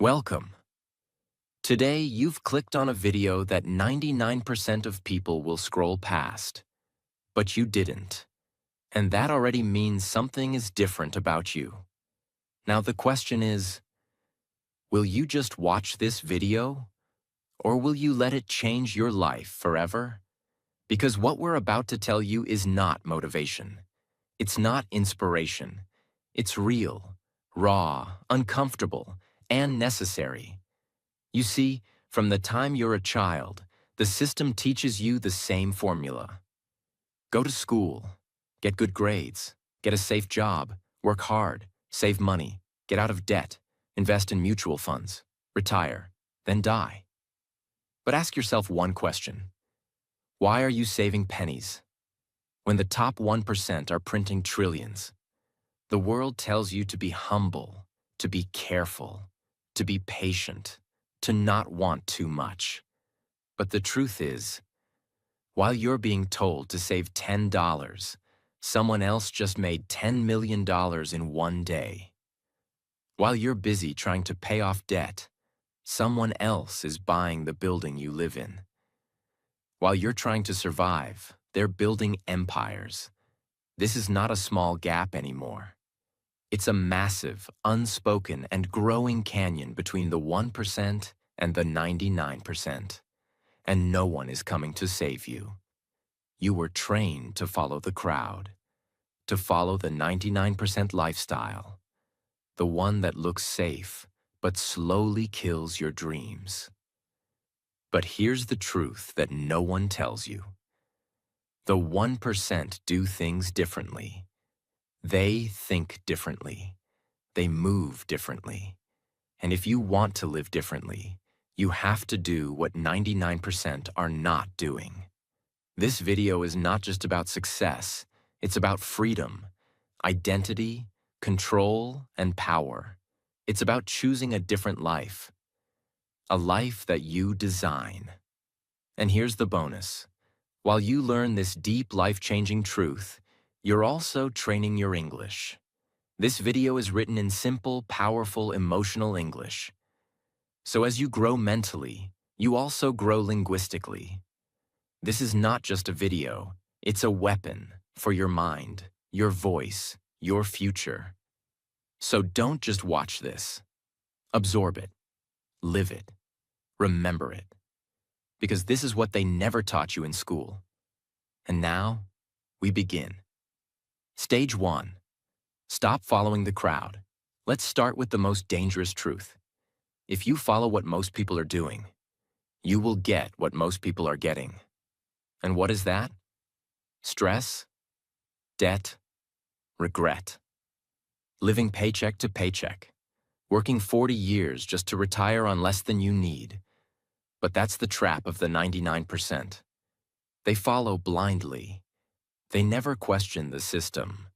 Welcome. Today, you've clicked on a video that 99% of people will scroll past, but you didn't. And that already means something is different about you. Now the question is, will you just watch this video? Or will you let it change your life forever? Because what we're about to tell you is not motivation. It's not inspiration. It's real, raw, uncomfortable, and necessary. You see, from the time you're a child, the system teaches you the same formula. Go to school, get good grades, get a safe job, work hard, save money, get out of debt, invest in mutual funds, retire, then die. But ask yourself one question. Why are you saving pennies? When the top 1% are printing trillions, the world tells you to be humble, to be careful, to be patient, to not want too much. But the truth is, while you're being told to save $10, someone else just made $10 million in one day. While you're busy trying to pay off debt, someone else is buying the building you live in. While you're trying to survive, they're building empires. This is not a small gap anymore. It's a massive, unspoken, and growing canyon between the 1% and the 99%. And no one is coming to save you. You were trained to follow the crowd, to follow the 99% lifestyle, the one that looks safe but slowly kills your dreams. But here's the truth that no one tells you. The 1% do things differently. They think differently. They move differently. And if you want to live differently, you have to do what 99% are not doing. This video is not just about success. It's about freedom, identity, control, and power. It's about choosing a different life. A life that you design. And here's the bonus. While you learn this deep, life-changing truth, you're also training your English. This video is written in simple, powerful, emotional English. So as you grow mentally, you also grow linguistically. This is not just a video, it's a weapon for your mind, your voice, your future. So don't just watch this. Absorb it. Live it. Remember it. Because this is what they never taught you in school. And now, we begin. Stage 1. Stop following the crowd. Let's start with the most dangerous truth. If you follow what most people are doing, you will get what most people are getting. And what is that? Stress, debt, regret. Living paycheck to paycheck. Working 40 years just to retire on less than you need. But that's the trap of the 99%. They follow blindly. They never question the system.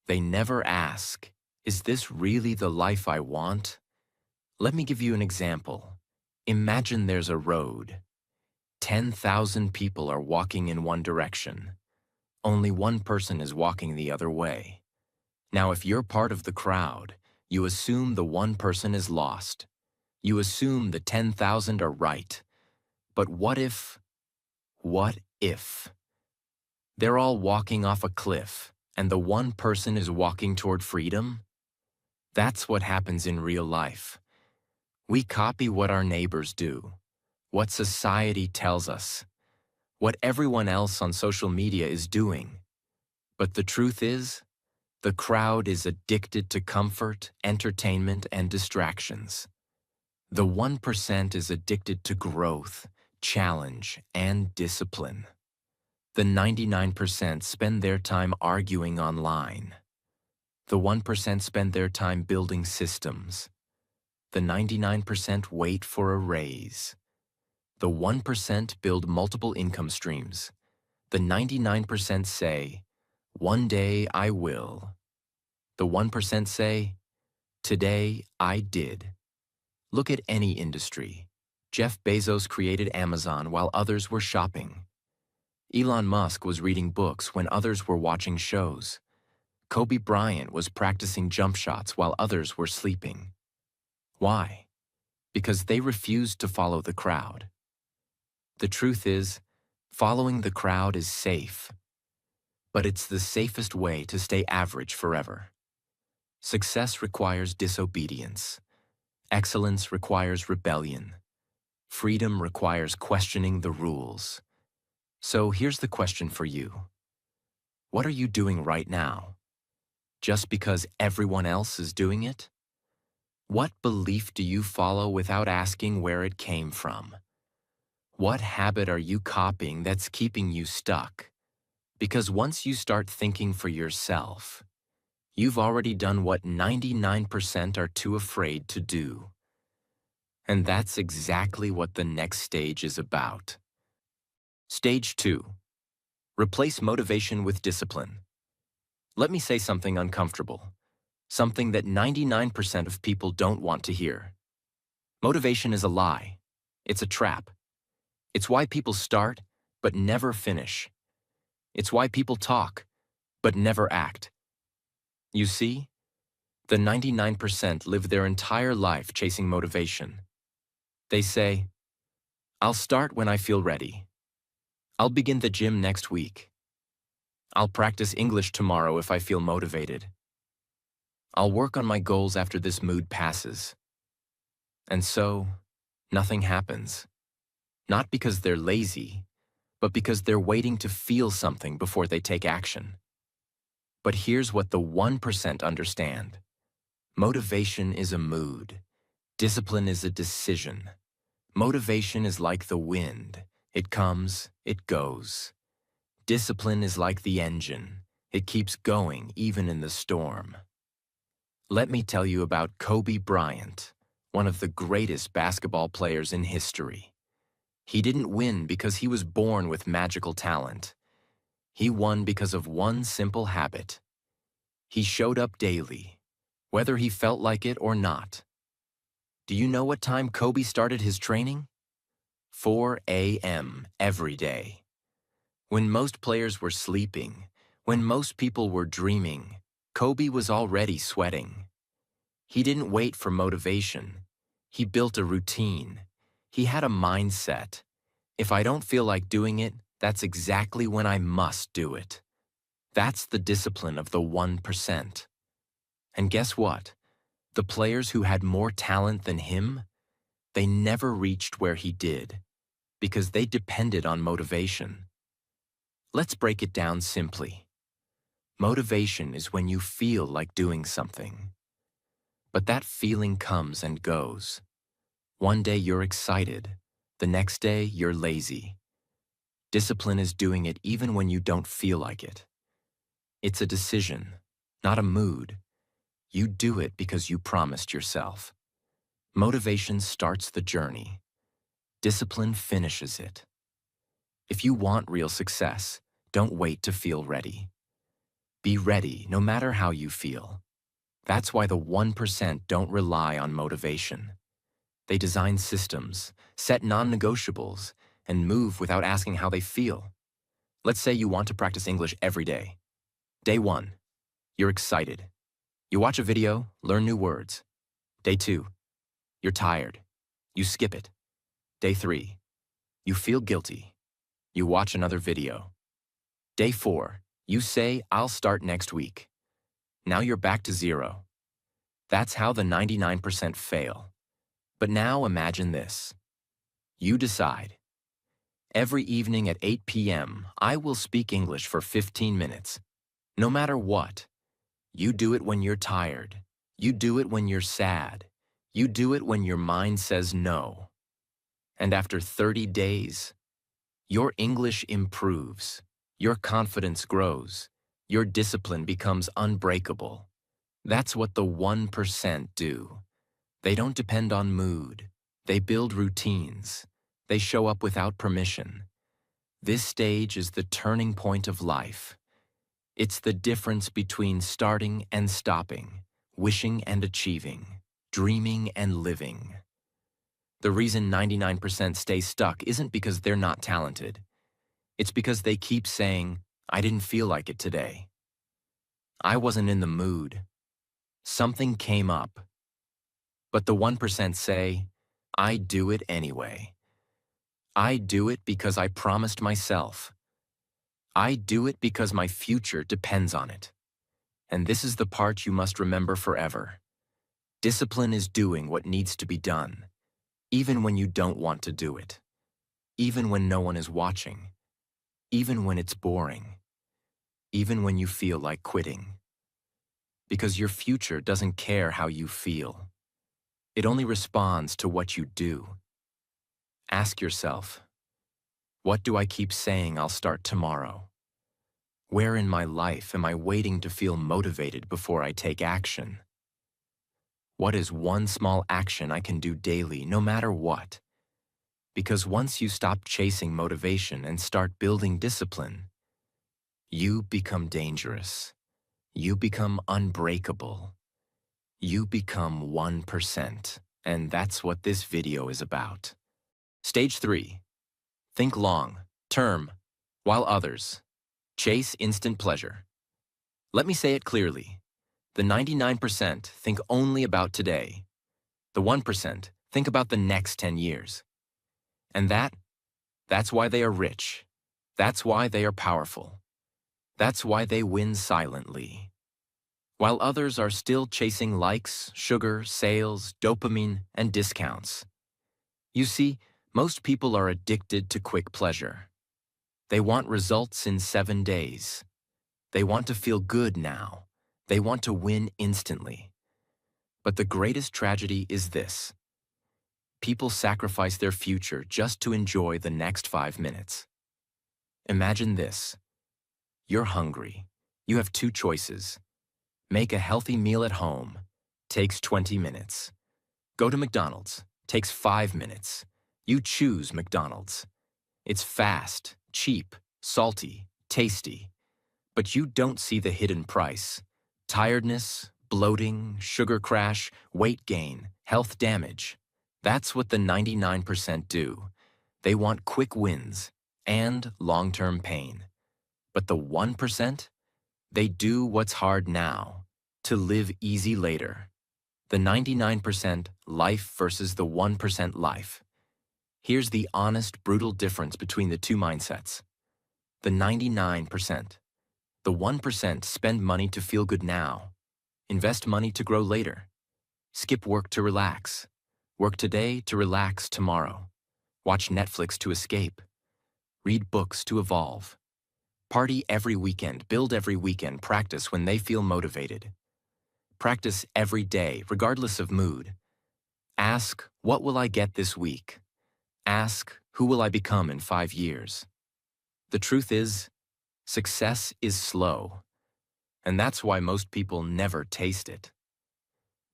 They never ask, is this really the life I want? Let me give you an example. Imagine there's a road. 10,000 people are walking in one direction. Only one person is walking the other way. Now, if you're part of the crowd, you assume the one person is lost. You assume the 10,000 are right. But what if? They're all walking off a cliff, and the one person is walking toward freedom? That's what happens in real life. We copy what our neighbors do, what society tells us, what everyone else on social media is doing. But the truth is, the crowd is addicted to comfort, entertainment, and distractions. The 1% is addicted to growth, challenge, and discipline. The 99% spend their time arguing online. The 1% spend their time building systems. The 99% wait for a raise. The 1% build multiple income streams. The 99% say, one day I will. The 1% say, today I did. Look at any industry. Jeff Bezos created Amazon while others were shopping. Elon Musk was reading books when others were watching shows. Kobe Bryant was practicing jump shots while others were sleeping. Why? because they refuse to follow the crowd. The truth is, following the crowd is safe, but it's the safest way to stay average forever. Success requires disobedience. Excellence requires rebellion. Freedom requires questioning the rules. So here's the question for you. What are you doing right now? Just because everyone else is doing it? What belief do you follow without asking where it came from? What habit are you copying that's keeping you stuck? Because once you start thinking for yourself, you've already done what 99% are too afraid to do. And that's exactly what the next stage is about. Stage 2. Replace motivation with discipline. Let me say something uncomfortable, something that 99% of people don't want to hear. Motivation is a lie. It's a trap. It's why people start, but never finish. It's why people talk, but never act. You see, the 99% live their entire life chasing motivation. They say, I'll start when I feel ready. I'll begin the gym next week. I'll practice English tomorrow if I feel motivated. I'll work on my goals after this mood passes. And so, nothing happens. Not because they're lazy, but because they're waiting to feel something before they take action. But here's what the 1% understand. Motivation is a mood. Discipline is a decision. Motivation is like the wind. It comes, it goes. Discipline is like the engine. It keeps going even in the storm. Let me tell you about Kobe Bryant, one of the greatest basketball players in history. He didn't win because he was born with magical talent. He won because of one simple habit. He showed up daily, whether he felt like it or not. Do you know what time Kobe started his training? 4 a.m. every day. When most players were sleeping, when most people were dreaming, Kobe was already sweating. He didn't wait for motivation. He built a routine. He had a mindset. If I don't feel like doing it, that's exactly when I must do it. That's the discipline of the 1%. And guess what? The players who had more talent than him, they never reached where he did, because they depended on motivation. Let's break it down simply. Motivation is when you feel like doing something. But that feeling comes and goes. One day you're excited, the next day you're lazy. Discipline is doing it even when you don't feel like it. It's a decision, not a mood. You do it because you promised yourself. Motivation starts the journey. Discipline finishes it. If you want real success, don't wait to feel ready. Be ready no matter how you feel. That's why the 1% don't rely on motivation. They design systems, set non-negotiables, and move without asking how they feel. Let's say you want to practice English every day. Day 1, you're excited. You watch a video, learn new words. Day 2, you're tired. You skip it. Day 3, you feel guilty. You watch another video. Day 4, you say, I'll start next week. Now you're back to 0. That's how the 99% fail. But now imagine this. You decide. Every evening at 8 p.m., I will speak English for 15 minutes. No matter what. You do it when you're tired. You do it when you're sad. You do it when your mind says no. And after 30 days, your English improves. Your confidence grows. Your discipline becomes unbreakable. That's what the 1% do. They don't depend on mood. They build routines. They show up without permission. This stage is the turning point of life. It's the difference between starting and stopping, wishing and achieving, dreaming and living. The reason 99% stay stuck isn't because they're not talented. It's because they keep saying, I didn't feel like it today. I wasn't in the mood. Something came up. But the 1% say, I do it anyway. I do it because I promised myself. I do it because my future depends on it. And this is the part you must remember forever. Discipline is doing what needs to be done, even when you don't want to do it, even when no one is watching, even when it's boring, even when you feel like quitting. Because your future doesn't care how you feel. It only responds to what you do. Ask yourself, what do I keep saying I'll start tomorrow? Where in my life am I waiting to feel motivated before I take action? What is one small action I can do daily, no matter what? Because once you stop chasing motivation and start building discipline, you become dangerous. You become unbreakable. You become 1%. And that's what this video is about. Stage 3. Think long, term, while others chase instant pleasure. Let me say it clearly. The 99% think only about today. The 1% think about the next 10 years. And that's why they are rich. That's why they are powerful. That's why they win silently. While others are still chasing likes, sugar, sales, dopamine, and discounts. You see, most people are addicted to quick pleasure. They want results in 7 days. They want to feel good now. They want to win instantly. But the greatest tragedy is this. People sacrifice their future just to enjoy the next 5 minutes. Imagine this. You're hungry. You have 2 choices. Make a healthy meal at home. Takes 20 minutes. Go to McDonald's. Takes 5 minutes. You choose McDonald's. It's fast, cheap, salty, tasty. But you don't see the hidden price. Tiredness, bloating, sugar crash, weight gain, health damage. That's what the 99% do. They want quick wins and long-term pain. But the 1%? They do what's hard now, to live easy later. The 99% life versus the 1% life. Here's the honest, brutal difference between the two mindsets. The 99%. The 1% spend money to feel good now. Invest money to grow later. Skip work to relax. Work today to relax tomorrow. Watch Netflix to escape. Read books to evolve. Party every weekend, build every weekend, practice when they feel motivated. Practice every day, regardless of mood. Ask, what will I get this week? Ask, who will I become in 5 years? The truth is, success is slow. And that's why most people never taste it.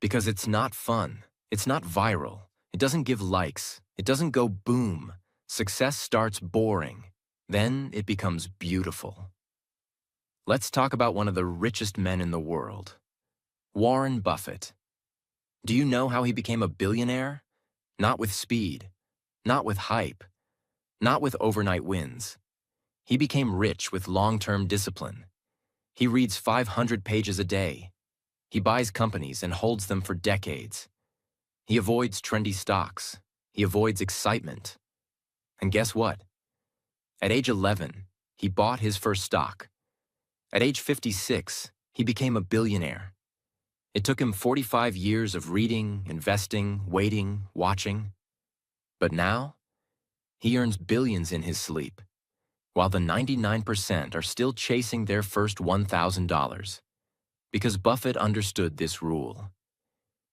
Because it's not fun. It's not viral. It doesn't give likes. It doesn't go boom. Success starts boring. Then it becomes beautiful. Let's talk about one of the richest men in the world, Warren Buffett. Do you know how he became a billionaire? Not with speed, not with hype, not with overnight wins. He became rich with long-term discipline. He reads 500 pages a day. He buys companies and holds them for decades. He avoids trendy stocks. He avoids excitement. And guess what? At age 11, he bought his first stock. At age 56, he became a billionaire. It took him 45 years of reading, investing, waiting, watching. But now, he earns billions in his sleep, while the 99% are still chasing their first $1,000. Because Buffett understood this rule.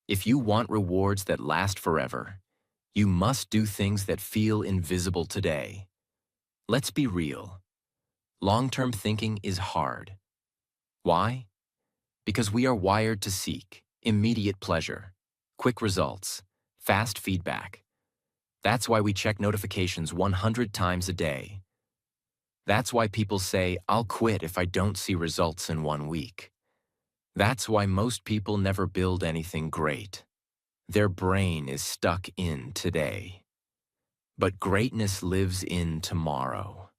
If you want rewards that last forever, you must do things that feel invisible today. Let's be real. Long-term thinking is hard. Why? Because we are wired to seek immediate pleasure, quick results, fast feedback. That's why we check notifications 100 times a day. That's why people say, I'll quit if I don't see results in 1 week. That's why most people never build anything great. Their brain is stuck in today. But greatness lives in tomorrow.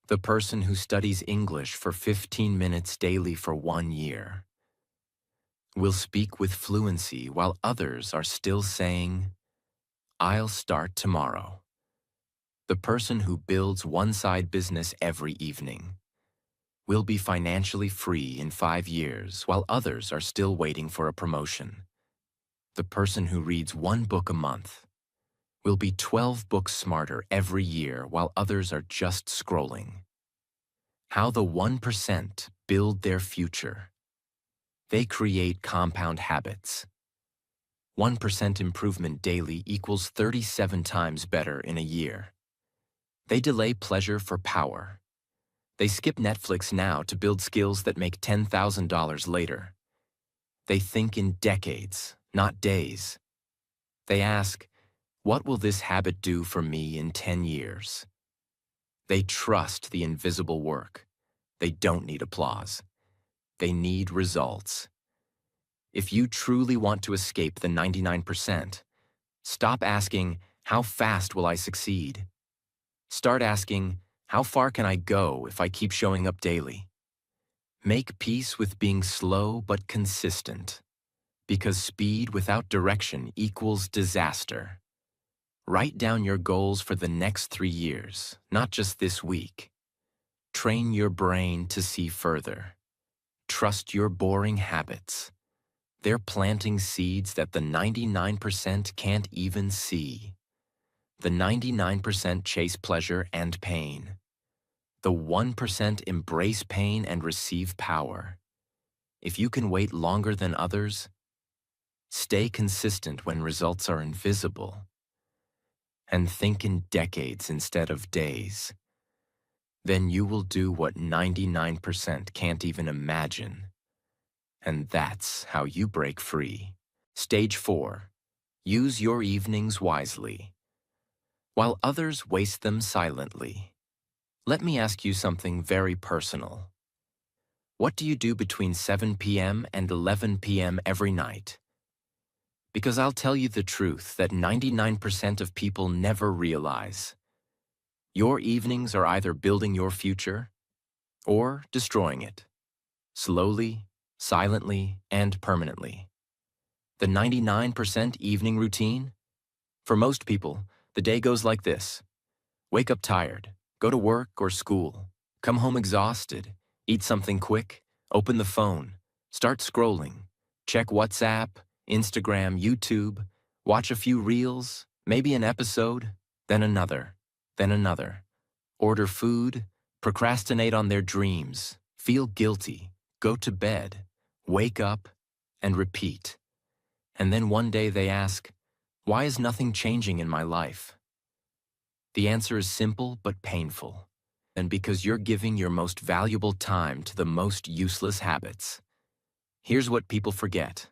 The person who studies English for 15 minutes daily for 1 year will speak with fluency while others are still saying, I'll start tomorrow. The person who builds one side business every evening will be financially free in 5 years while others are still waiting for a promotion. The person who reads one book a month will be 12 books smarter every year while others are just scrolling. How the 1% build their future. They create compound habits. 1% improvement daily equals 37 times better in a year. They delay pleasure for power. They skip Netflix now to build skills that make $10,000 later. They think in decades, not days. They ask, what will this habit do for me in 10 years? They trust the invisible work. They don't need applause. They need results. If you truly want to escape the 99%, stop asking, how fast will I succeed? Start asking, how far can I go if I keep showing up daily? Make peace with being slow but consistent, because speed without direction equals disaster. Write down your goals for the next 3 years, not just this week. Train your brain to see further. Trust your boring habits. They're planting seeds that the 99% can't even see. The 99% chase pleasure and pain. The 1% embrace pain and receive power. If you can wait longer than others, stay consistent when results are invisible, and think in decades instead of days. Then you will do what 99% can't even imagine. And that's how you break free. Stage 4. Use your evenings wisely. While others waste them silently. Let me ask you something very personal. What do you do between 7 p.m. and 11 p.m. every night? Because I'll tell you the truth that 99% of people never realize. Your evenings are either building your future or destroying it. Slowly, silently, and permanently. The 99% evening routine? For most people, the day goes like this. Wake up tired, go to work or school, come home exhausted, eat something quick, open the phone, start scrolling, check WhatsApp, Instagram, YouTube, watch a few reels, maybe an episode, then another, order food, procrastinate on their dreams, feel guilty, go to bed, wake up, and repeat. And then one day they ask, why is nothing changing in my life? The answer is simple but painful. And because you're giving your most valuable time to the most useless habits. Here's what people forget.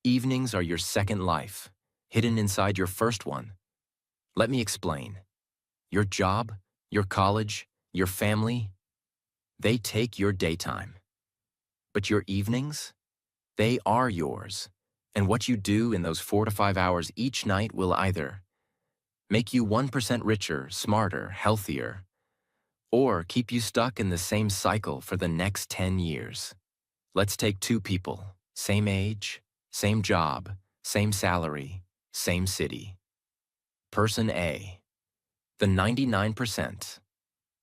Evenings are your second life, hidden inside your first one. Let me explain. Your job, your college, your family, they take your daytime. But your evenings, they are yours. And what you do in those 4 to 5 hours each night will either make you 1% richer, smarter, healthier, or keep you stuck in the same cycle for the next 10 years. Let's take 2 people, same age, same job, same salary, same city. Person A, the 99%.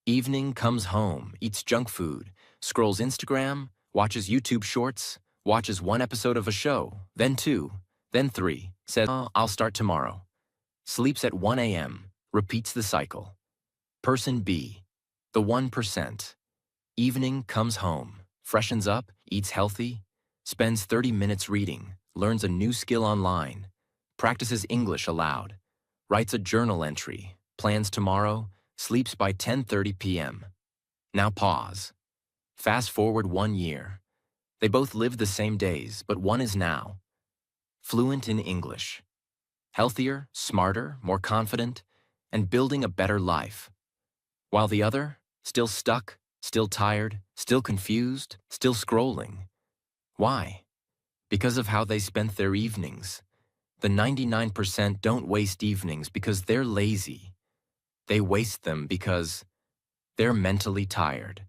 Evening comes home, eats junk food, scrolls Instagram, watches YouTube shorts, watches 1 episode of a show, then 2, then 3, says, oh, I'll start tomorrow. Sleeps at 1 a.m., repeats the cycle. Person B, the 1%. Evening comes home, freshens up, eats healthy, spends 30 minutes reading, learns a new skill online, practices English aloud, writes a journal entry, plans tomorrow, sleeps by 10:30 p.m. Now pause. Fast forward 1 year. They both lived the same days, but one is now fluent in English, healthier, smarter, more confident, and building a better life. While the other, still stuck, still tired, still confused, still scrolling. Why? Because of how they spent their evenings. The 99% don't waste evenings because they're lazy. They waste them because they're mentally tired.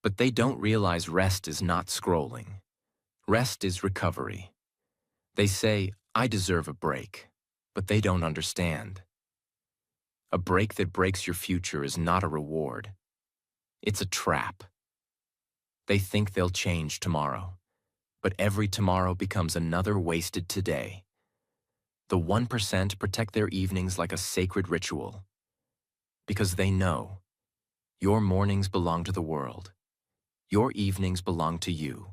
But they don't realize rest is not scrolling. Rest is recovery. They say, I deserve a break. But they don't understand. A break that breaks your future is not a reward. It's a trap. They think they'll change tomorrow, but every tomorrow becomes another wasted today. The 1% protect their evenings like a sacred ritual, because they know your mornings belong to the world, your evenings belong to you,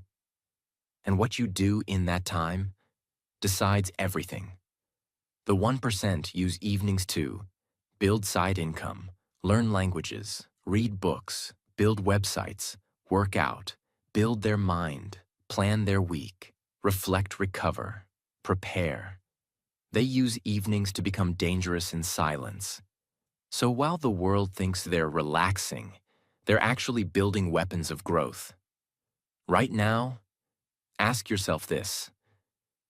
and what you do in that time decides everything. The 1% use evenings to build side income, learn languages, read books, build websites, work out, build their mind, plan their week, reflect, recover, prepare. They use evenings to become dangerous in silence. So while the world thinks they're relaxing, they're actually building weapons of growth. Right now, ask yourself this: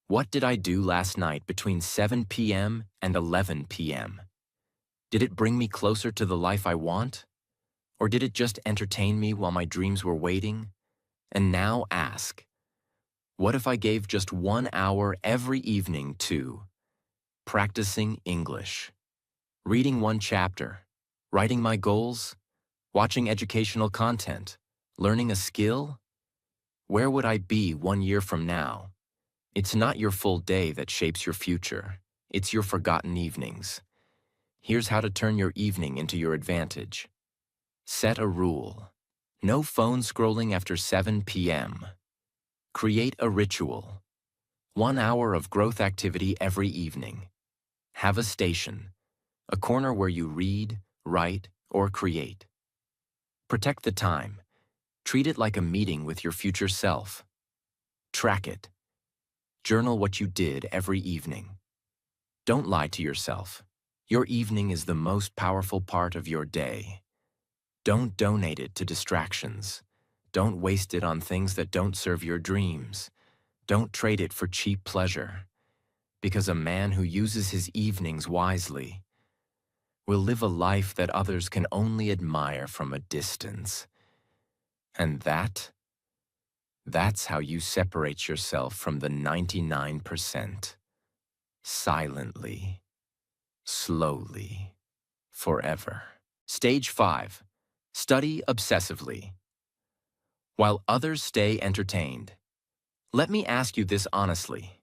what did I do last night between 7 p.m. and 11 p.m.? Did it bring me closer to the life I want? Or did it just entertain me while my dreams were waiting? And now ask, what if I gave just 1 hour every evening to practicing English, reading one chapter, writing my goals, watching educational content, learning a skill? Where would I be 1 year from now? It's not your full day that shapes your future. It's your forgotten evenings. Here's how to turn your evening into your advantage. Set a rule. No phone scrolling after 7 p.m. Create a ritual. 1 hour of growth activity every evening. Have a station, a corner where you read, write, or create. Protect the time. Treat it like a meeting with your future self. Track it. Journal what you did every evening. Don't lie to yourself. Your evening is the most powerful part of your day. Don't donate it to distractions. Don't waste it on things that don't serve your dreams. Don't trade it for cheap pleasure. Because a man who uses his evenings wisely will live a life that others can only admire from a distance. And that's how you separate yourself from the 99%. Silently, slowly, forever. Stage 5. Study obsessively. While others stay entertained. Let me ask you this honestly.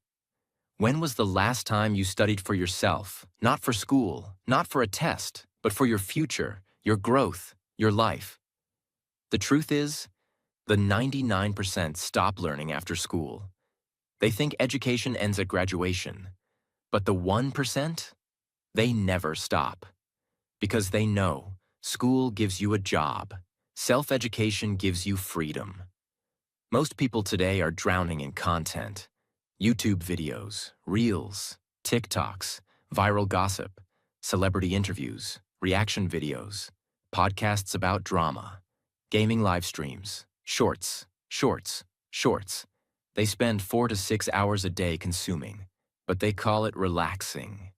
When was the last time you studied for yourself, not for school, not for a test, but for your future, your growth, your life? The truth is, the 99% stop learning after school. They think education ends at graduation. But the 1%? They never stop. Because they know school gives you a job. Self-education gives you freedom. Most people today are drowning in content. YouTube videos, Reels, TikToks, viral gossip, celebrity interviews, reaction videos, podcasts about drama, gaming live streams, shorts, shorts, shorts. They spend 4 to 6 hours a day consuming, but they call it relaxing.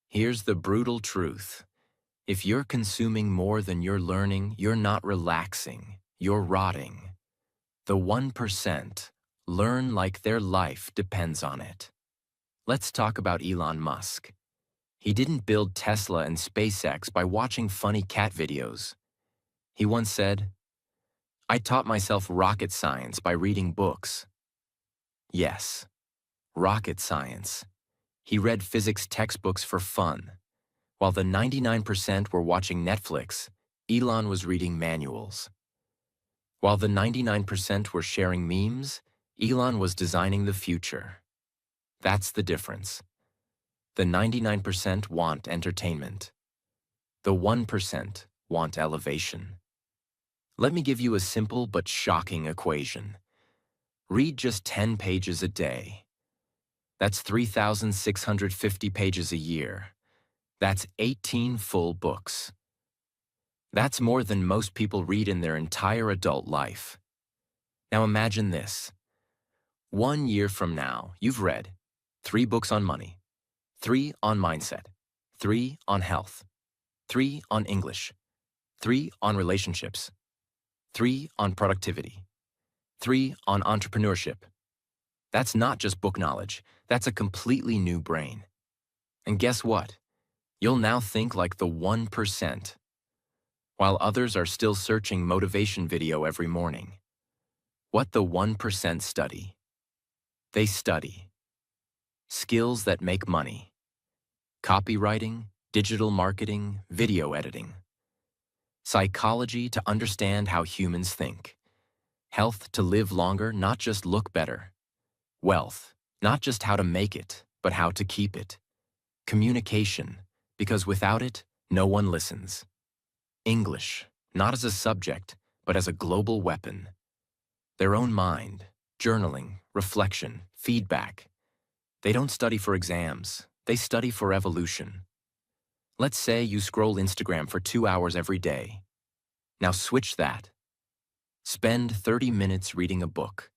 Here's the brutal truth. If you're consuming more than you're learning, you're not relaxing, you're rotting. The 1% learn like their life depends on it. Let's talk about Elon Musk. He didn't build Tesla and SpaceX by watching funny cat videos. He once said, "I taught myself rocket science by reading books." Yes, rocket science. He read physics textbooks for fun. While the 99% were watching Netflix, Elon was reading manuals. While the 99% were sharing memes, Elon was designing the future. That's the difference. The 99% want entertainment. The 1% want elevation. Let me give you a simple but shocking equation. Read just 10 pages a day. That's 3,650 pages a year. That's 18 full books. That's more than most people read in their entire adult life. Now imagine this. 1 year from now, you've read 3 books on money, 3 on mindset, 3 on health, 3 on English, 3 on relationships, 3 on productivity, 3 on entrepreneurship. That's not just book knowledge. That's a completely new brain. And guess what? You'll now think like the 1%, while others are still searching motivation video every morning. What the 1% study? They study skills that make money, copywriting, digital marketing, video editing, psychology to understand how humans think, health to live longer, not just look better, wealth, not just how to make it, but how to keep it, communication, because without it, no one listens, English, not as a subject, but as a global weapon, their own mind, journaling, reflection, feedback. They don't study for exams, they study for evolution. Let's say you scroll Instagram for 2 hours every day. Now switch that. Spend 30 minutes reading a book,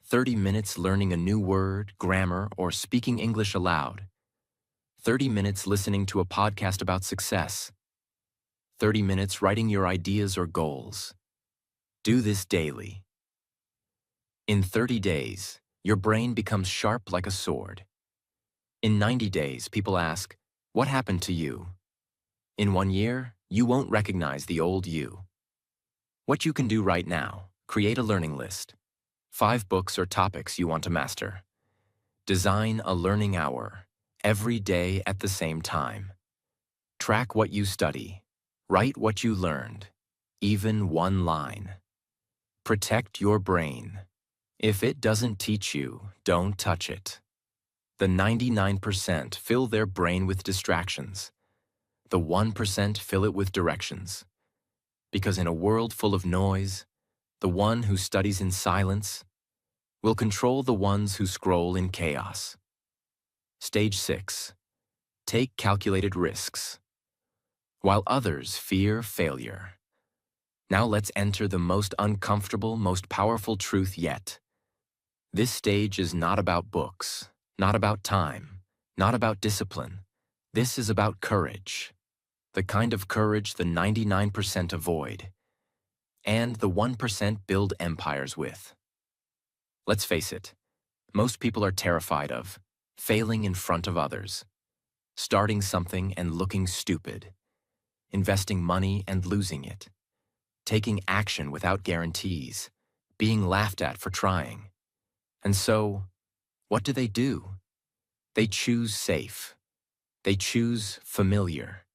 30 minutes learning a new word, grammar, or speaking English aloud, 30 minutes listening to a podcast about success, 30 minutes writing your ideas or goals. Do this daily. In 30 days, your brain becomes sharp like a sword. In 90 days, people ask, "What happened to you?" In 1 year, you won't recognize the old you. What you can do right now: create a learning list, 5 books or topics you want to master. Design a learning hour, every day at the same time. Track what you study. Write what you learned, even one line. Protect your brain. If it doesn't teach you, don't touch it. The 99% fill their brain with distractions. The 1% fill it with directions. Because in a world full of noise, the one who studies in silence will control the ones who scroll in chaos. Stage 6. Take calculated risks. While others fear failure. Now let's enter the most uncomfortable, most powerful truth yet. This stage is not about books, not about time, not about discipline. This is about courage. The kind of courage the 99% avoid, and the 1% build empires with. Let's face it, most people are terrified of failing in front of others, starting something and looking stupid, investing money and losing it, taking action without guarantees, being laughed at for trying. And so, what do? They choose safe. They choose familiar.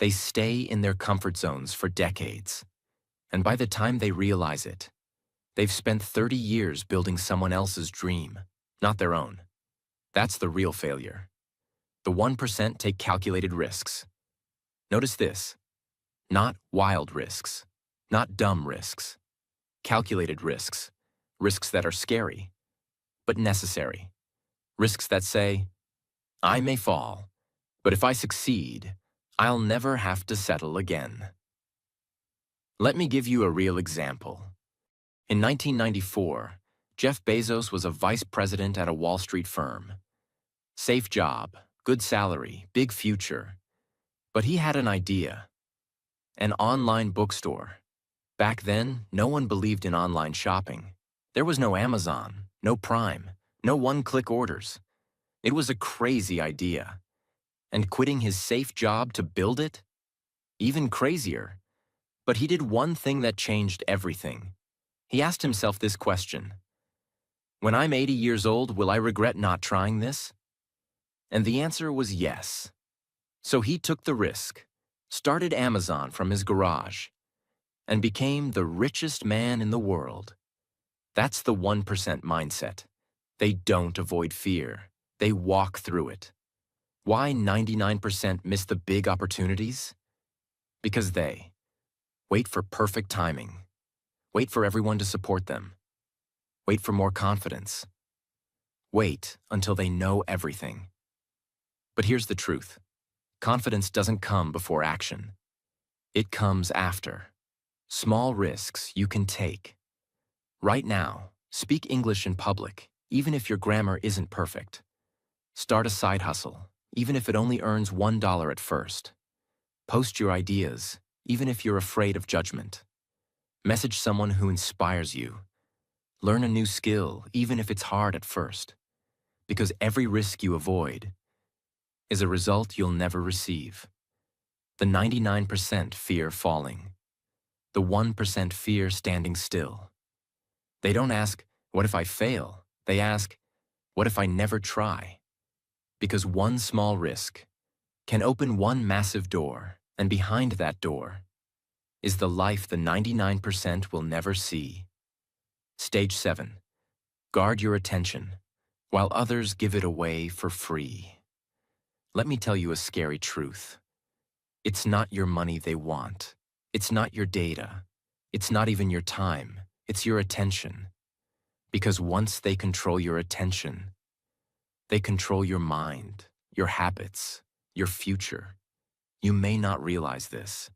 They stay in their comfort zones for decades. And by the time they realize it, they've spent 30 years building someone else's dream, not their own. That's the real failure. The 1% take calculated risks. Notice this: not wild risks, not dumb risks. Calculated risks, risks that are scary, but necessary. Risks that say, I may fall, but if I succeed, I'll never have to settle again. Let me give you a real example. In 1994, Jeff Bezos was a vice president at a Wall Street firm. Safe job, good salary, big future. But he had an idea: an online bookstore. Back then, no one believed in online shopping. There was no Amazon, no Prime, no one-click orders. It was a crazy idea. And quitting his safe job to build it? Even crazier. But he did one thing that changed everything. He asked himself this question: when I'm 80 years old, will I regret not trying this? And the answer was yes. So he took the risk, started Amazon from his garage, and became the richest man in the world. That's the 1% mindset. They don't avoid fear. They walk through it. Why 99% miss the big opportunities? Because they wait for perfect timing, wait for everyone to support them, wait for more confidence, wait until they know everything. But here's the truth: confidence doesn't come before action. It comes after. Small risks you can take. Right now, speak English in public, even if your grammar isn't perfect. Start a side hustle, even if it only earns $1 at first. Post your ideas, even if you're afraid of judgment. Message someone who inspires you. Learn a new skill, even if it's hard at first. Because every risk you avoid is a result you'll never receive. The 99% fear falling. The 1% fear standing still. They don't ask, what if I fail? They ask, what if I never try? Because one small risk can open one massive door, and behind that door is the life the 99% will never see. Stage 7. Guard your attention, while others give it away for free. Let me tell you a scary truth. It's not your money they want. It's not your data. It's not even your time. It's your attention. Because once they control your attention, they control your mind, your habits, your future. You may not realize this,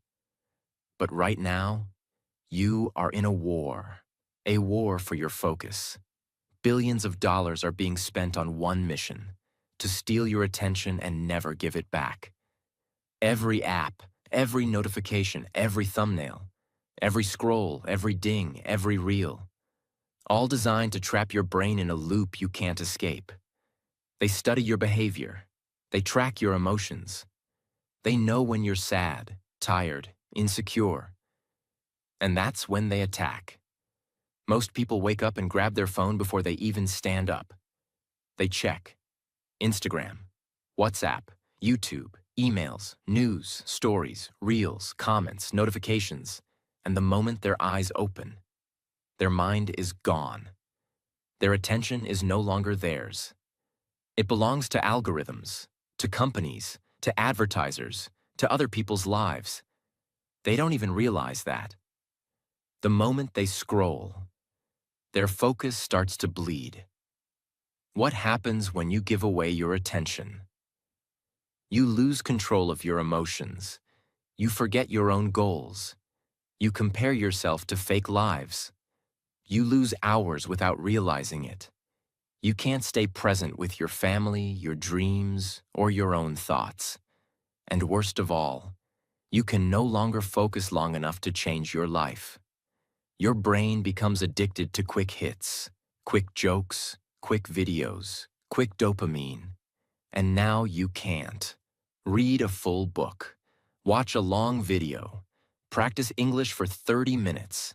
but right now, you are in a war for your focus. Billions of dollars are being spent on one mission: to steal your attention and never give it back. Every app, every notification, every thumbnail, every scroll, every ding, every reel, all designed to trap your brain in a loop you can't escape. They study your behavior. They track your emotions. They know when you're sad, tired, insecure. And that's when they attack. Most people wake up and grab their phone before they even stand up. They check Instagram, WhatsApp, YouTube, emails, news, stories, reels, comments, notifications, and the moment their eyes open, their mind is gone. Their attention is no longer theirs. It belongs to algorithms, to companies, to advertisers, to other people's lives. They don't even realize that. The moment they scroll, their focus starts to bleed. What happens when you give away your attention? You lose control of your emotions. You forget your own goals. You compare yourself to fake lives. You lose hours without realizing it. You can't stay present with your family, your dreams, or your own thoughts. And worst of all, you can no longer focus long enough to change your life. Your brain becomes addicted to quick hits, quick jokes, quick videos, quick dopamine. And now you can't read a full book, watch a long video, practice English for 30 minutes,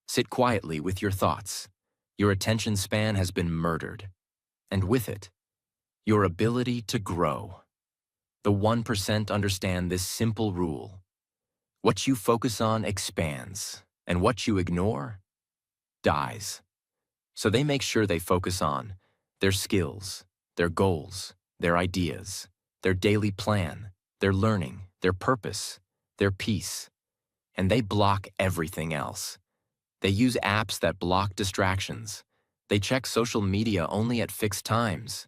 sit quietly with your thoughts. Your attention span has been murdered. And with it, your ability to grow. The 1% understand this simple rule. What you focus on expands, and what you ignore dies. So they make sure they focus on their skills, their goals, their ideas, their daily plan, their learning, their purpose, their peace. And they block everything else. They use apps that block distractions. They check social media only at fixed times.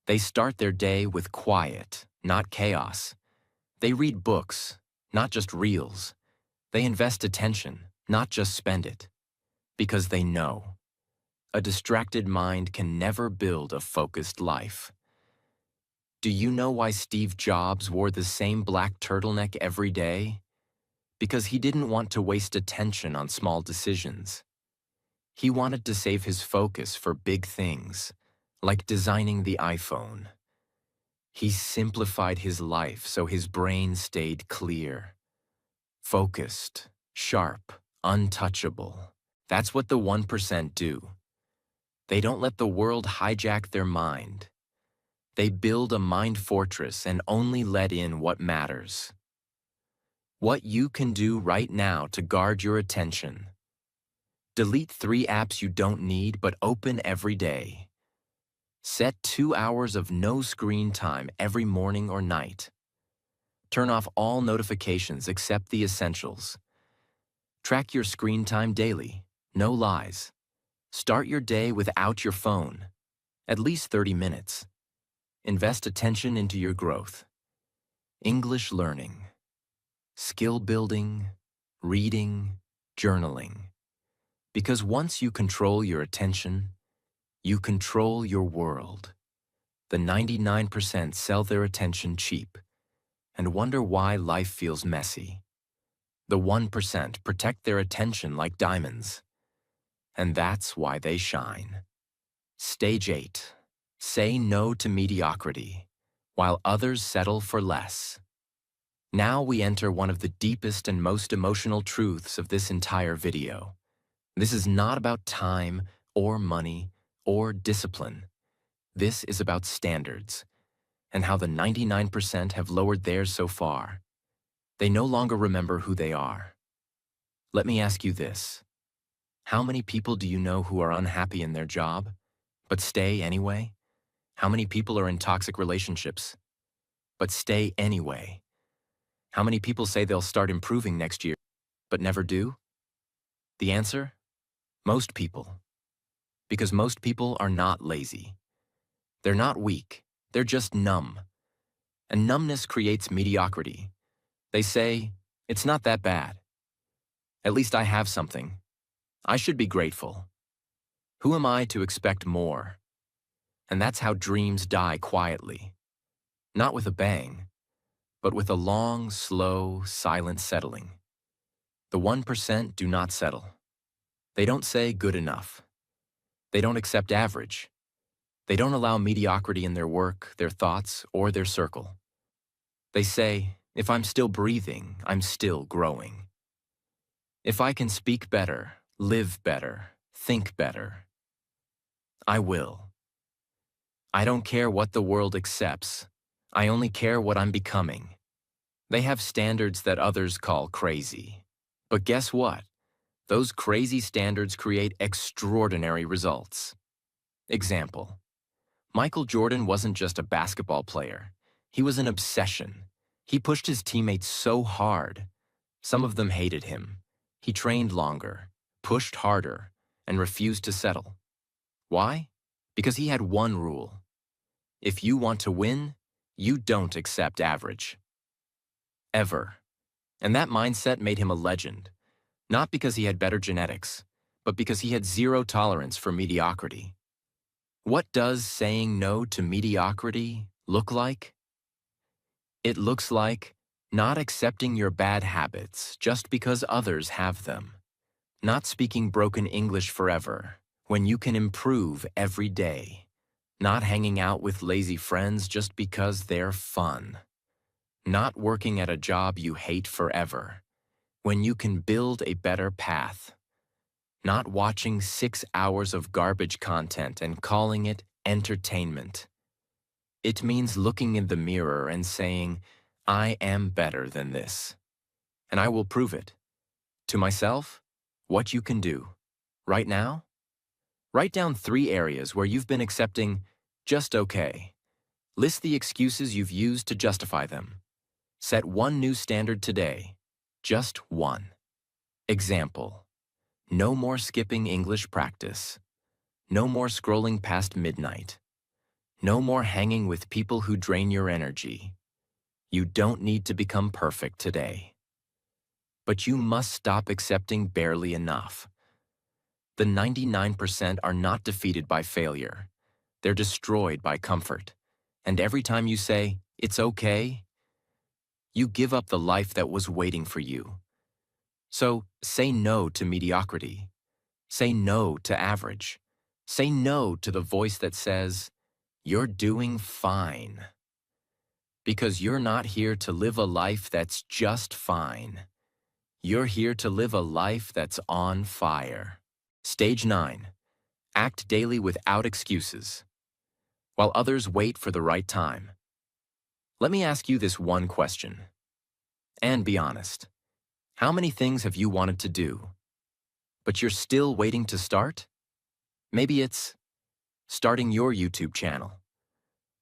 They start their day with quiet, not chaos. They read books, not just reels. They invest attention, not just spend it. Because they know a distracted mind can never build a focused life. Do you know why Steve Jobs wore the same black turtleneck every day? Because he didn't want to waste attention on small decisions. He wanted to save his focus for big things, like designing the iPhone. He simplified his life so his brain stayed clear, focused, sharp, untouchable. That's what the 1% do. They don't let the world hijack their mind. They build a mind fortress and only let in what matters. What you can do right now to guard your attention. Delete 3 apps you don't need but open every day. Set 2 hours of no screen time every morning or night. Turn off all notifications except the essentials. Track your screen time daily, no lies. Start your day without your phone, at least 30 minutes. Invest attention into your growth. English learning, skill building, reading, journaling. Because once you control your attention, you control your world. The 99% sell their attention cheap and wonder why life feels messy. The 1% protect their attention like diamonds, and that's why they shine. Stage 8. Say no to mediocrity. while others settle for less. Now we enter one of the deepest and most emotional truths of this entire video. This is not about time or money or discipline. This is about standards and how the 99% have lowered theirs so far. They no longer remember who they are. Let me ask you this. How many people do you know who are unhappy in their job, but stay anyway? How many people are in toxic relationships, but stay anyway? How many people say they'll start improving next year, but never do? The answer? Most people. Because most people are not lazy. They're not weak. They're just numb. And numbness creates mediocrity. They say, it's not that bad. At least I have something. I should be grateful. Who am I to expect more? And that's how dreams die quietly. Not with a bang, but with a long, slow, silent settling. The 1% do not settle. They don't say good enough. They don't accept average. They don't allow mediocrity in their work, their thoughts, or their circle. They say, if I'm still breathing, I'm still growing. If I can speak better, live better, think better, I will. I don't care what the world accepts. I only care what I'm becoming. They have standards that others call crazy. But guess what? Those crazy standards create extraordinary results. Example: Michael Jordan wasn't just a basketball player. He was an obsession. He pushed his teammates so hard. Some of them hated him. He trained longer, pushed harder, and refused to settle. Why? Because he had one rule. If you want to win, you don't accept average. Ever. And that mindset made him a legend. Not because he had better genetics, but because he had zero tolerance for mediocrity. What does saying no to mediocrity look like? It looks like not accepting your bad habits just because others have them. Not speaking broken English forever when you can improve every day. Not hanging out with lazy friends just because they're fun. Not working at a job you hate forever when you can build a better path. Not watching 6 hours of garbage content and calling it entertainment. It means looking in the mirror and saying, I am better than this. And I will prove it. To myself, what you can do. Right now? Write down 3 areas where you've been accepting just okay. List the excuses you've used to justify them. Set one new standard today. Just one. Example: no more skipping English practice. No more scrolling past midnight. No more hanging with people who drain your energy. You don't need to become perfect today. But you must stop accepting barely enough. The 99% are not defeated by failure. They're destroyed by comfort. And every time you say, it's okay, you give up the life that was waiting for you. So say no to mediocrity. Say no to average. Say no to the voice that says, you're doing fine. Because you're not here to live a life that's just fine. You're here to live a life that's on fire. Stage 9. Act daily without excuses, while others wait for the right time. Let me ask you this one question. And be honest. How many things have you wanted to do, but you're still waiting to start? Maybe it's starting your YouTube channel,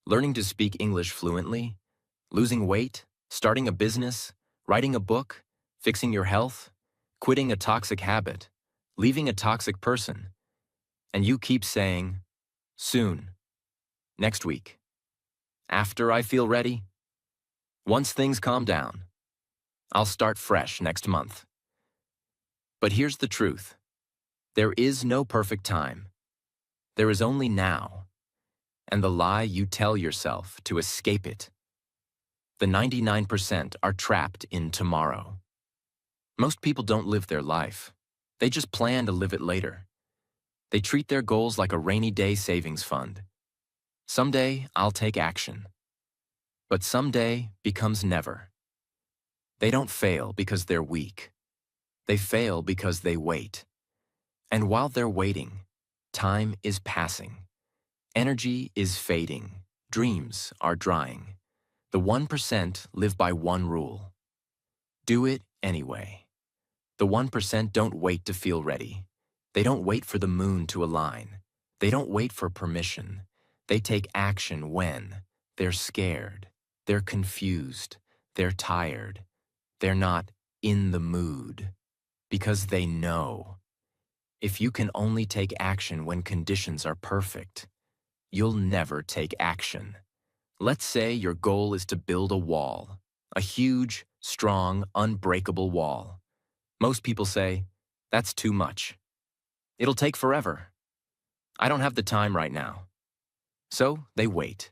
learning to speak English fluently, losing weight, starting a business, writing a book, fixing your health, quitting a toxic habit, leaving a toxic person. And you keep saying, soon, next week, after I feel ready, once things calm down, I'll start fresh next month. But here's the truth. There is no perfect time. There is only now, and the lie you tell yourself to escape it. The 99% are trapped in tomorrow. Most people don't live their life. They just plan to live it later. They treat their goals like a rainy day savings fund. Someday, I'll take action. but someday becomes never. They don't fail because they're weak. They fail because they wait. And while they're waiting, time is passing. Energy is fading. Dreams are drying. The 1% live by one rule. Do it anyway. The 1% don't wait to feel ready. They don't wait for the moon to align. They don't wait for permission. They take action when they're scared, they're confused, they're tired, they're not in the mood. Because they know. If you can only take action when conditions are perfect, you'll never take action. Let's say your goal is to build a wall, a huge, strong, unbreakable wall. Most people say, that's too much. It'll take forever. I don't have the time right now. So they wait,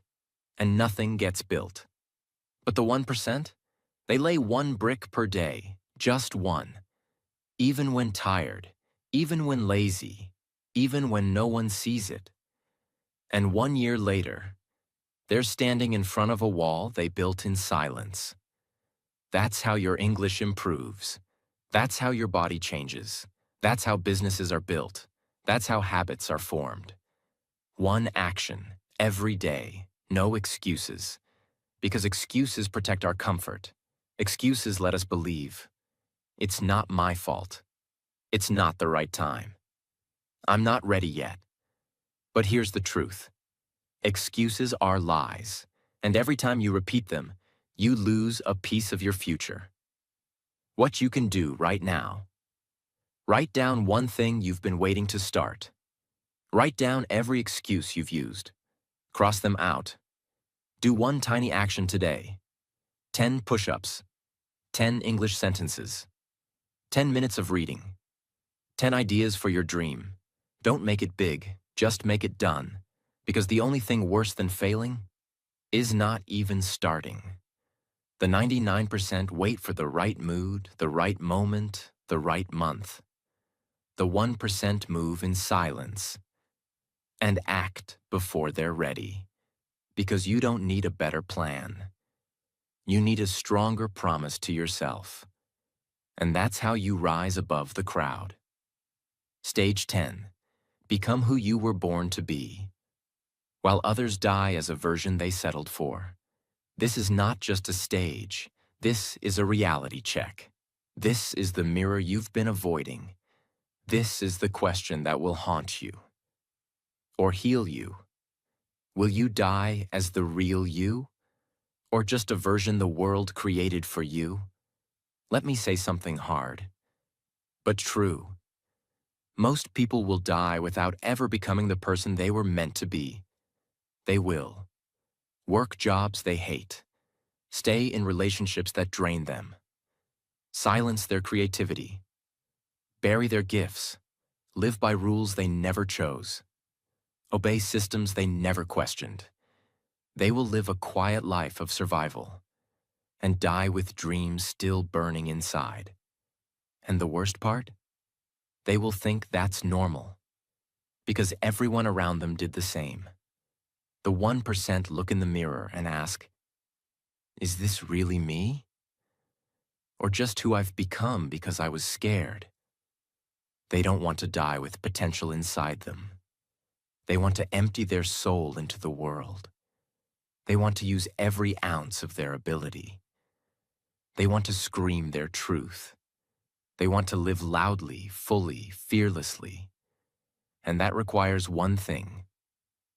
and nothing gets built. But the 1%? They lay one brick per day, just one. Even when tired, even when lazy, even when no one sees it. And 1 year later, they're standing in front of a wall they built in silence. That's how your English improves. That's how your body changes. That's how businesses are built. That's how habits are formed. One action, every day, no excuses. Because excuses protect our comfort. Excuses let us believe. It's not my fault. It's not the right time. I'm not ready yet. But here's the truth. Excuses are lies, and every time you repeat them, you lose a piece of your future. What you can do right now. Write down one thing you've been waiting to start. Write down every excuse you've used. Cross them out. Do one tiny action today. 10 push-ups. 10 English sentences. 10 minutes of reading. 10 ideas for your dream. Don't make it big, just make it done. Because the only thing worse than failing is not even starting. The 99% wait for the right mood, the right moment, the right month. The 1% move in silence and act before they're ready. Because you don't need a better plan. You need a stronger promise to yourself. And that's how you rise above the crowd. Stage 10. Become who you were born to be. While others die as a version they settled for. This is not just a stage. This is a reality check. This is the mirror you've been avoiding. This is the question that will haunt you. Or heal you. Will you die as the real you? Or just a version the world created for you? Let me say something hard, but true. Most people will die without ever becoming the person they were meant to be. They will. Work jobs they hate. Stay in relationships that drain them. Silence their creativity. Bury their gifts. Live by rules they never chose. Obey systems they never questioned. They will live a quiet life of survival and die with dreams still burning inside. And the worst part? They will think that's normal because everyone around them did the same. The 1% look in the mirror and ask, is this really me? Or just who I've become because I was scared? They don't want to die with potential inside them. They want to empty their soul into the world. They want to use every ounce of their ability. They want to scream their truth. They want to live loudly, fully, fearlessly. And that requires one thing: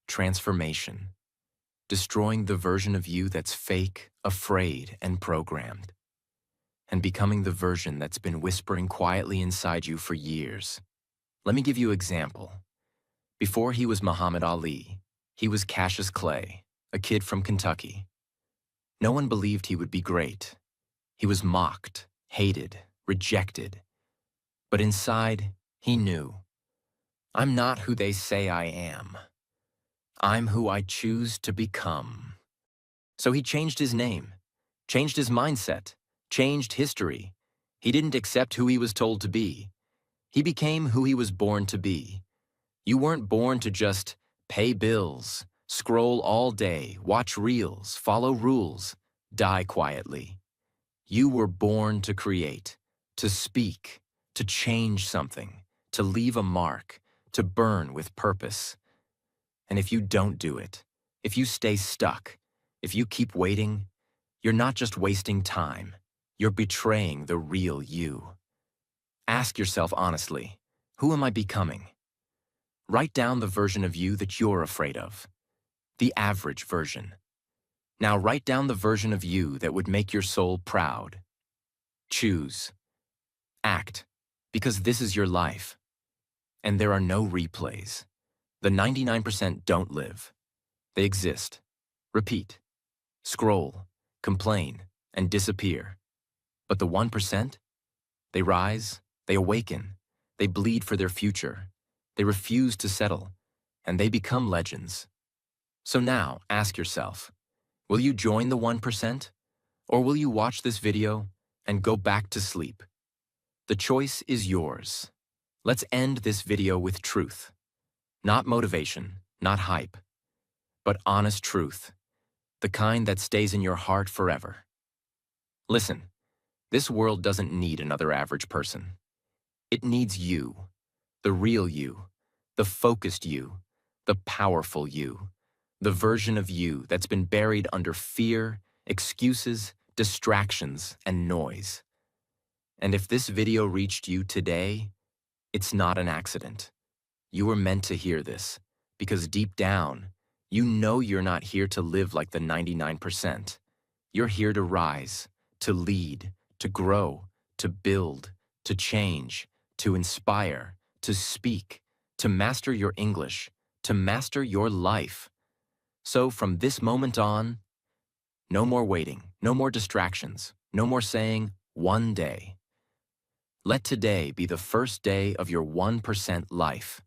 transformation. Destroying the version of you that's fake, afraid, and programmed. And becoming the version that's been whispering quietly inside you for years. Let me give you an example. Before he was Muhammad Ali, he was Cassius Clay, a kid from Kentucky. No one believed he would be great. He was mocked, hated, rejected. But inside, he knew, I'm not who they say I am. I'm who I choose to become. So he changed his name, changed his mindset, changed history. He didn't accept who he was told to be. He became who he was born to be. You weren't born to just pay bills. Scroll all day, watch reels, follow rules, die quietly. You were born to create, to speak, to change something, to leave a mark, to burn with purpose. And if you don't do it, if you stay stuck, if you keep waiting, you're not just wasting time, you're betraying the real you. Ask yourself honestly, who am I becoming? Write down the version of you that you're afraid of, the average version. Now write down the version of you that would make your soul proud. Choose. Act. Because this is your life. And there are no replays. The 99% don't live. They exist. Repeat. Scroll. Complain. And disappear. But the 1%? They rise. They awaken. They bleed for their future. They refuse to settle. And they become legends. So now, ask yourself, will you join the 1%? Or will you watch this video and go back to sleep? The choice is yours. Let's end this video with truth. Not motivation, not hype, but honest truth. The kind that stays in your heart forever. Listen, this world doesn't need another average person. It needs you, the real you, the focused you, the powerful you, the version of you that's been buried under fear, excuses, distractions, and noise. And if this video reached you today, it's not an accident. You were meant to hear this, because deep down, you know you're not here to live like the 99%. You're here to rise, to lead, to grow, to build, to change, to inspire, to speak, to master your English, to master your life. So from this moment on, no more waiting, no more distractions, no more saying, one day. Let today be the first day of your 1% life.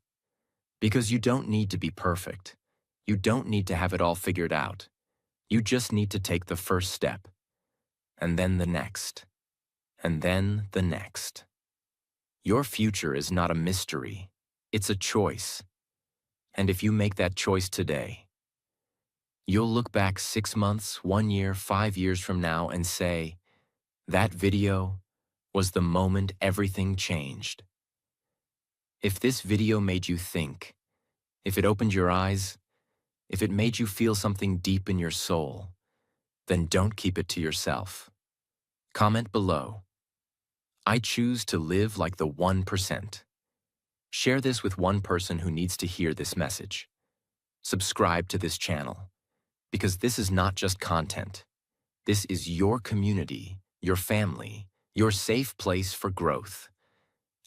Because you don't need to be perfect. You don't need to have it all figured out. You just need to take the first step. And then the next. And then the next. Your future is not a mystery. It's a choice. And if you make that choice today, you'll look back 6 months, 1 year, 5 years from now and say, that video was the moment everything changed. If this video made you think, if it opened your eyes, if it made you feel something deep in your soul, then don't keep it to yourself. Comment below. I choose to live like the 1%. Share this with one person who needs to hear this message. Subscribe to this channel, because this is not just content. This is your community, your family, your safe place for growth.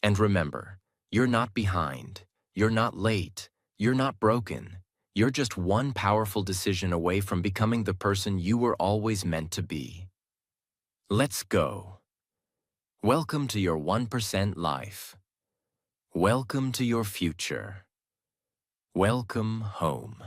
And remember, you're not behind, you're not late, you're not broken. You're just one powerful decision away from becoming the person you were always meant to be. Let's go. Welcome to your 1% life. Welcome to your future. Welcome home.